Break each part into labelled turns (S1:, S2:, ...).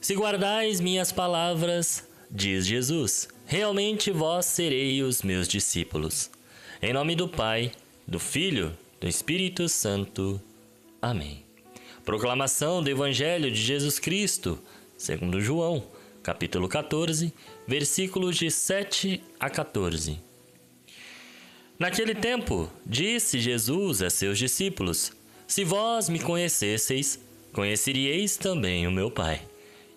S1: Se guardais minhas palavras, diz Jesus, realmente vós sereis os meus discípulos. Em nome do Pai, do Filho, do Espírito Santo. Amém. Proclamação do Evangelho de Jesus Cristo, segundo João, capítulo 14, versículos de 7 a 14. Naquele tempo, disse Jesus a seus discípulos: Se vós me conhecesseis, conheceríeis também o meu Pai.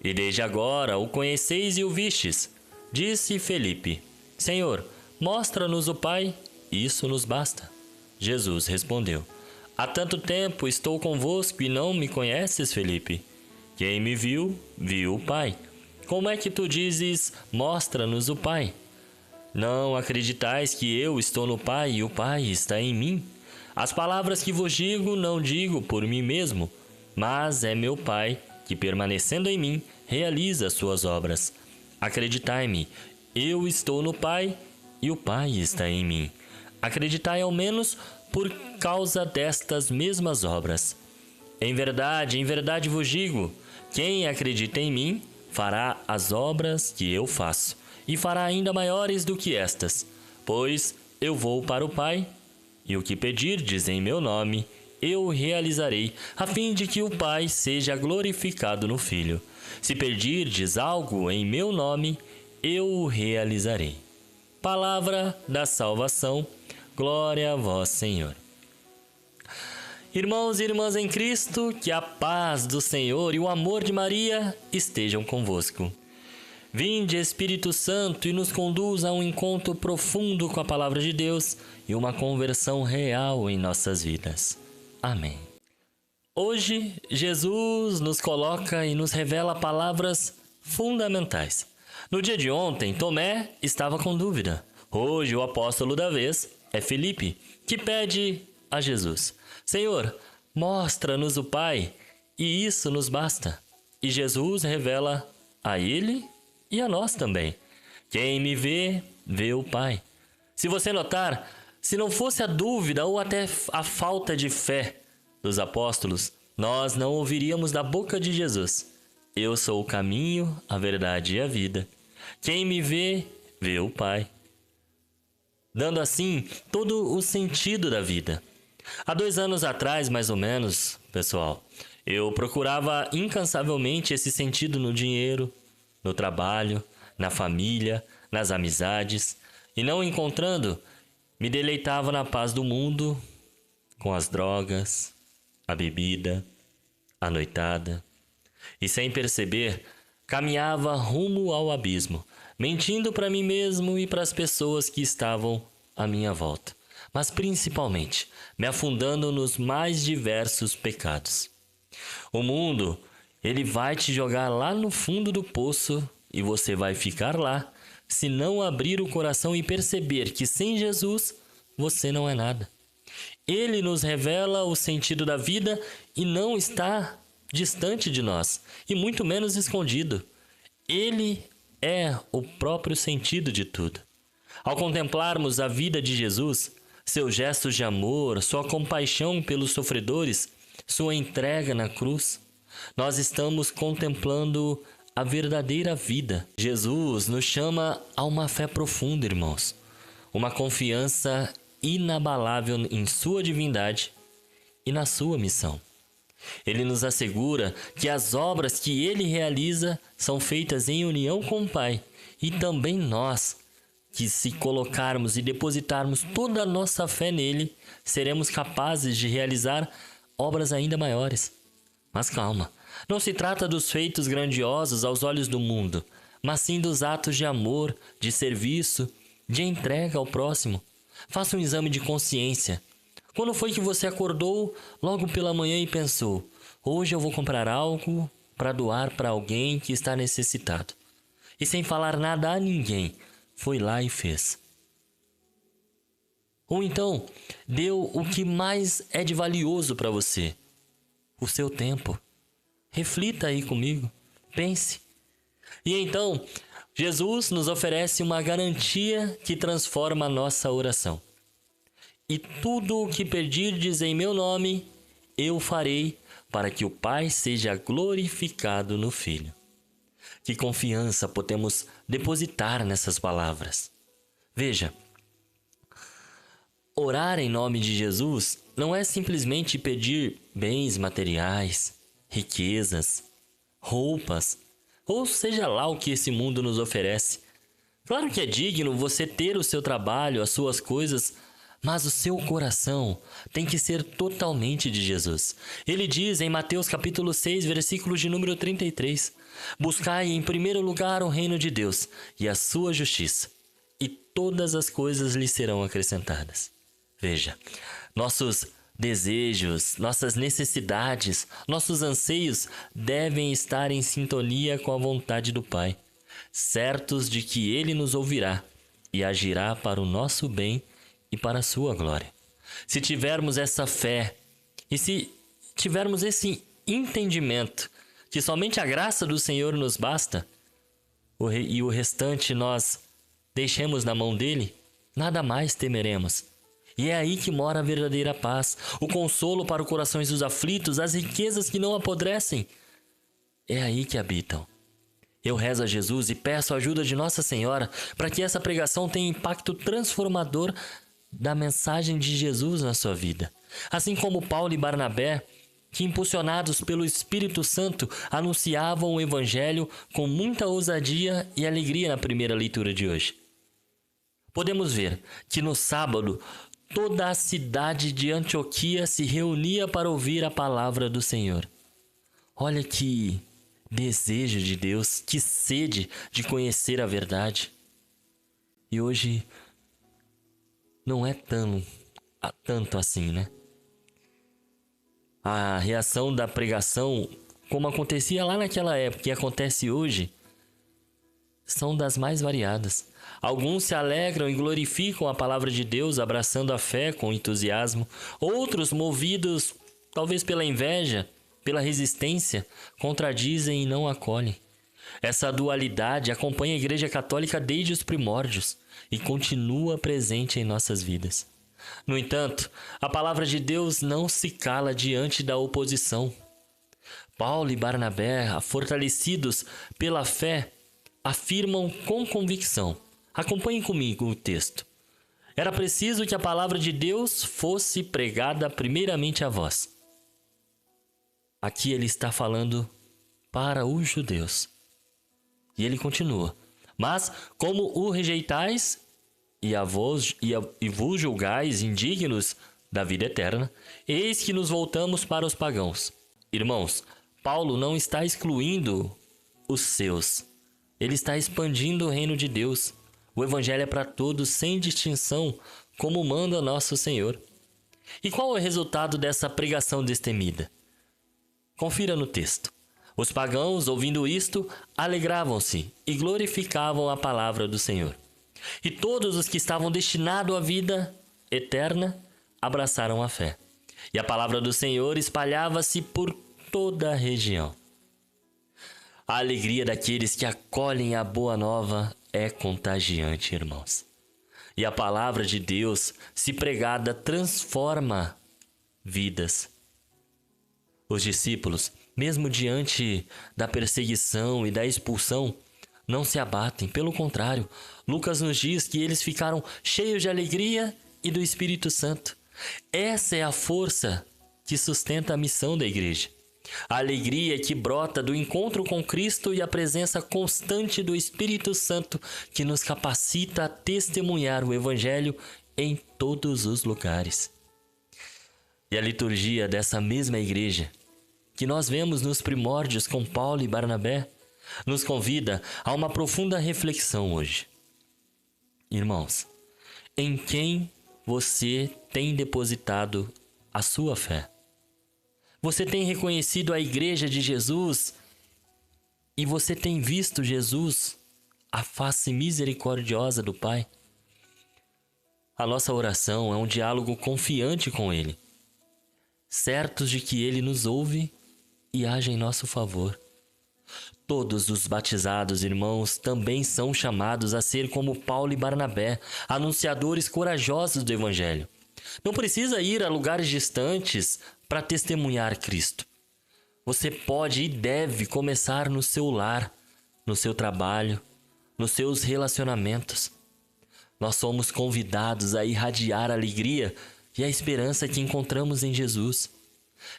S1: E desde agora o conheceis e o vistes. Disse Felipe: Senhor, mostra-nos o Pai, isso nos basta. Jesus respondeu: Há tanto tempo estou convosco e não me conheces, Felipe? Quem me viu, viu o Pai. Como é que tu dizes, mostra-nos o Pai? Não acreditais que eu estou no Pai e o Pai está em mim? As palavras que vos digo, não digo por mim mesmo, mas é meu Pai, que permanecendo em mim, realiza as suas obras. Acreditai-me, eu estou no Pai e o Pai está em mim. Acreditai ao menos por causa destas mesmas obras. Em verdade vos digo, quem acredita em mim, fará as obras que eu faço, e fará ainda maiores do que estas, pois eu vou para o Pai, e o que pedirdes em meu nome, eu realizarei, a fim de que o Pai seja glorificado no Filho. Se pedirdes algo em meu nome, eu o realizarei. Palavra da salvação, glória a vós, Senhor. Irmãos e irmãs em Cristo, que a paz do Senhor e o amor de Maria estejam convosco. Vinde, Espírito Santo, e nos conduz a um encontro profundo com a Palavra de Deus e uma conversão real em nossas vidas. Amém. Hoje, Jesus nos coloca e nos revela palavras fundamentais. No dia de ontem, Tomé estava com dúvida. Hoje, o apóstolo da vez é Felipe, que pede a Jesus: Senhor, mostra-nos o Pai, e isso nos basta. E Jesus revela a ele e a nós também: quem me vê, vê o Pai. Se você notar, se não fosse a dúvida ou até a falta de fé dos apóstolos, nós não ouviríamos da boca de Jesus: Eu sou o caminho, a verdade e a vida. Quem me vê, vê o Pai. Dando assim todo o sentido da vida. Há 2 anos atrás, mais ou menos, pessoal, eu procurava incansavelmente esse sentido no dinheiro, no trabalho, na família, nas amizades, e não encontrando, me deleitava na paz do mundo, com as drogas, a bebida, a noitada, e sem perceber, caminhava rumo ao abismo, mentindo para mim mesmo e para as pessoas que estavam à minha volta, mas principalmente me afundando nos mais diversos pecados. O mundo, ele vai te jogar lá no fundo do poço e você vai ficar lá, se não abrir o coração e perceber que sem Jesus você não é nada. Ele nos revela o sentido da vida e não está distante de nós, e muito menos escondido. Ele é o próprio sentido de tudo. Ao contemplarmos a vida de Jesus, seus gestos de amor, sua compaixão pelos sofredores, sua entrega na cruz, nós estamos contemplando a verdadeira vida. Jesus nos chama a uma fé profunda, irmãos, uma confiança inabalável em sua divindade e na sua missão. Ele nos assegura que as obras que ele realiza são feitas em união com o Pai, e também nós, que se colocarmos e depositarmos toda a nossa fé nele, seremos capazes de realizar obras ainda maiores. Mas calma, não se trata dos feitos grandiosos aos olhos do mundo, mas sim dos atos de amor, de serviço, de entrega ao próximo. Faça um exame de consciência. Quando foi que você acordou logo pela manhã e pensou: hoje eu vou comprar algo para doar para alguém que está necessitado? E sem falar nada a ninguém, foi lá e fez. Ou então, deu o que mais é de valioso para você: o seu tempo. Reflita aí comigo, pense. E então, Jesus nos oferece uma garantia que transforma a nossa oração. E tudo o que pedirdes em meu nome, eu farei, para que o Pai seja glorificado no Filho. Que confiança podemos depositar nessas palavras? Veja, orar em nome de Jesus não é simplesmente pedir bens materiais, riquezas, roupas, ou seja lá o que esse mundo nos oferece. Claro que é digno você ter o seu trabalho, as suas coisas, mas o seu coração tem que ser totalmente de Jesus. Ele diz em Mateus capítulo 6, versículo de número 33, buscai em primeiro lugar o reino de Deus e a sua justiça, e todas as coisas lhe serão acrescentadas. Veja, nossos desejos, nossas necessidades, nossos anseios devem estar em sintonia com a vontade do Pai, certos de que Ele nos ouvirá e agirá para o nosso bem e para a sua glória. Se tivermos essa fé e se tivermos esse entendimento que somente a graça do Senhor nos basta e o restante nós deixemos na mão dele, nada mais temeremos. E é aí que mora a verdadeira paz, o consolo para os corações dos aflitos, as riquezas que não apodrecem. É aí que habitam. Eu rezo a Jesus e peço a ajuda de Nossa Senhora para que essa pregação tenha impacto transformador da mensagem de Jesus na sua vida. Assim como Paulo e Barnabé, que impulsionados pelo Espírito Santo anunciavam o Evangelho com muita ousadia e alegria na primeira leitura de hoje. Podemos ver que no sábado, toda a cidade de Antioquia se reunia para ouvir a palavra do Senhor. Olha que desejo de Deus, que sede de conhecer a verdade. E hoje não é tanto assim, né? A reação da pregação, como acontecia lá naquela época e acontece hoje, são das mais variadas. Alguns se alegram e glorificam a palavra de Deus, abraçando a fé com entusiasmo. Outros, movidos talvez pela inveja, pela resistência, contradizem e não acolhem. Essa dualidade acompanha a Igreja Católica desde os primórdios e continua presente em nossas vidas. No entanto, a palavra de Deus não se cala diante da oposição. Paulo e Barnabé, fortalecidos pela fé, afirmam com convicção. Acompanhem comigo o texto. Era preciso que a palavra de Deus fosse pregada primeiramente a vós. Aqui ele está falando para os judeus. E ele continua. Mas, como o rejeitais e vos julgais indignos da vida eterna, eis que nos voltamos para os pagãos. Irmãos, Paulo não está excluindo os seus. Ele está expandindo o reino de Deus. O evangelho é para todos, sem distinção, como manda nosso Senhor. E qual é o resultado dessa pregação destemida? Confira no texto. Os pagãos, ouvindo isto, alegravam-se e glorificavam a palavra do Senhor. E todos os que estavam destinados à vida eterna abraçaram a fé. E a palavra do Senhor espalhava-se por toda a região. A alegria daqueles que acolhem a boa nova é contagiante, irmãos. E a palavra de Deus, se pregada, transforma vidas. Os discípulos, mesmo diante da perseguição e da expulsão, não se abatem. Pelo contrário, Lucas nos diz que eles ficaram cheios de alegria e do Espírito Santo. Essa é a força que sustenta a missão da igreja. A alegria que brota do encontro com Cristo e a presença constante do Espírito Santo que nos capacita a testemunhar o Evangelho em todos os lugares. E a liturgia dessa mesma igreja, que nós vemos nos primórdios com Paulo e Barnabé, nos convida a uma profunda reflexão hoje. Irmãos, em quem você tem depositado a sua fé? Você tem reconhecido a Igreja de Jesus e você tem visto Jesus, a face misericordiosa do Pai? A nossa oração é um diálogo confiante com Ele, certos de que Ele nos ouve e age em nosso favor. Todos os batizados, irmãos, também são chamados a ser como Paulo e Barnabé, anunciadores corajosos do Evangelho. Não precisa ir a lugares distantes para testemunhar Cristo. Você pode e deve começar no seu lar, no seu trabalho, nos seus relacionamentos. Nós somos convidados a irradiar a alegria e a esperança que encontramos em Jesus,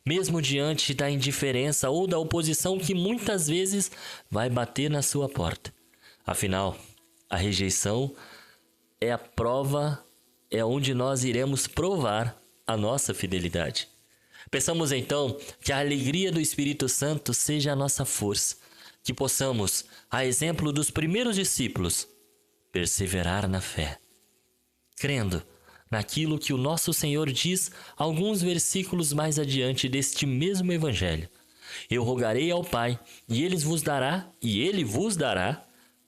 S1: mesmo diante da indiferença ou da oposição que muitas vezes vai bater na sua porta. Afinal, a rejeição é a prova, é onde nós iremos provar a nossa fidelidade. Peçamos então que a alegria do Espírito Santo seja a nossa força, que possamos, a exemplo dos primeiros discípulos, perseverar na fé, crendo naquilo que o nosso Senhor diz alguns versículos mais adiante deste mesmo Evangelho. Eu rogarei ao Pai, e Ele vos dará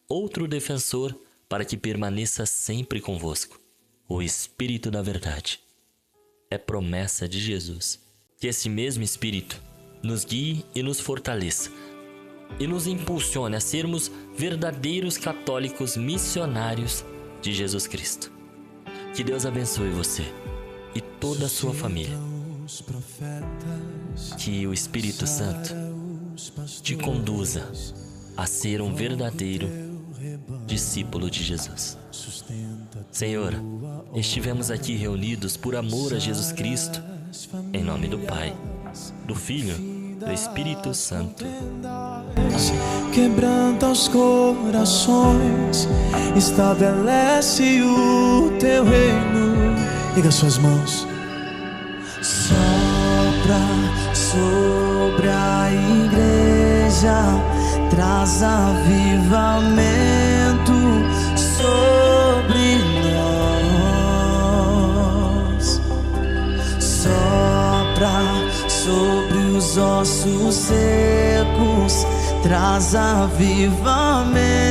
S1: outro defensor para que permaneça sempre convosco, o Espírito da Verdade. É promessa de Jesus. Que esse mesmo Espírito nos guie e nos fortaleça, e nos impulsione a sermos verdadeiros católicos missionários de Jesus Cristo. Que Deus abençoe você e toda a sua família. Que o Espírito Santo te conduza a ser um verdadeiro discípulo de Jesus. Senhor, estivemos aqui reunidos por amor a Jesus Cristo, em nome do Pai, do Filho, do Espírito Santo.
S2: Quebranta os corações, estabelece o teu reino. Liga suas mãos. Sopra sobre a igreja, traz avivamento sobre nós. Sopra sobre os ossos secos, traz avivamento